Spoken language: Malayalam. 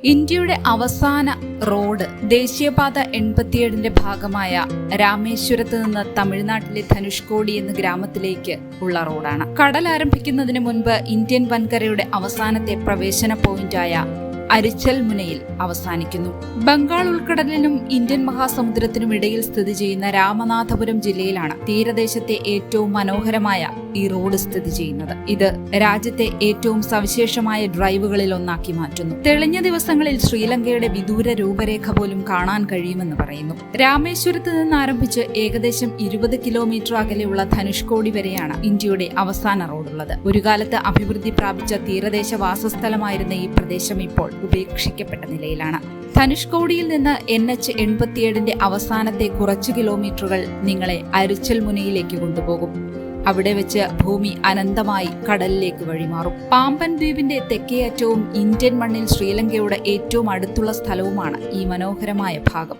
ഇന്ത്യയുടെ അവസാന റോഡ് ദേശീയപാത 87ന്റെ ഭാഗമായ രാമേശ്വരത്ത് നിന്ന് തമിഴ്നാട്ടിലെ ധനുഷ്കോടി എന്ന ഗ്രാമത്തിലേക്ക് ഉള്ള റോഡാണ്. കടൽ ആരംഭിക്കുന്നതിന് മുൻപ് ഇന്ത്യൻ വൻകരയുടെ അവസാനത്തെ പ്രവേശന പോയിന്റായ അരിച്ചൽ മുനയിൽ അവസാനിക്കുന്നു. ബംഗാൾ ഉൾക്കടലിനും ഇന്ത്യൻ മഹാസമുദ്രത്തിനും ഇടയിൽ സ്ഥിതി ചെയ്യുന്ന രാമനാഥപുരം ജില്ലയിലാണ് തീരദേശത്തെ ഏറ്റവും മനോഹരമായ ഈ റോഡ് സ്ഥിതി ചെയ്യുന്നത്. ഇത് രാജ്യത്തെ ഏറ്റവും സവിശേഷമായ ഡ്രൈവുകളിൽ ഒന്നാക്കി മാറ്റുന്നു. തെളിഞ്ഞ ദിവസങ്ങളിൽ ശ്രീലങ്കയുടെ വിദൂര രൂപരേഖ പോലും കാണാൻ കഴിയുമെന്ന് പറയുന്നു. രാമേശ്വരത്ത് നിന്ന് ആരംഭിച്ച് ഏകദേശം 20 കിലോമീറ്റർ അകലെയുള്ള ധനുഷ്കോടി വരെയാണ് ഇന്ത്യയുടെ അവസാന റോഡുള്ളത്. ഒരു കാലത്ത് അഭിവൃദ്ധി പ്രാപിച്ച തീരദേശ വാസസ്ഥലമായിരുന്ന ഈ പ്രദേശം ഇപ്പോൾ ഉപേക്ഷിക്കപ്പെട്ട നിലയിലാണ്. ധനുഷ്കോടിയിൽ നിന്ന് NH87ന്റെ അവസാനത്തെ കുറച്ചു കിലോമീറ്ററുകൾ നിങ്ങളെ അരിച്ചൽ മുനയിലേക്ക് കൊണ്ടുപോകും. അവിടെ വെച്ച് ഭൂമി അനന്തമായി കടലിലേക്ക് വഴിമാറും. പാമ്പൻ ദ്വീപിന്റെ തെക്കേ അറ്റവും ഇന്ത്യൻ മണ്ണിൽ ശ്രീലങ്കയുടെ ഏറ്റവും അടുത്തുള്ള സ്ഥലവുമാണ് ഈ മനോഹരമായ ഭാഗം.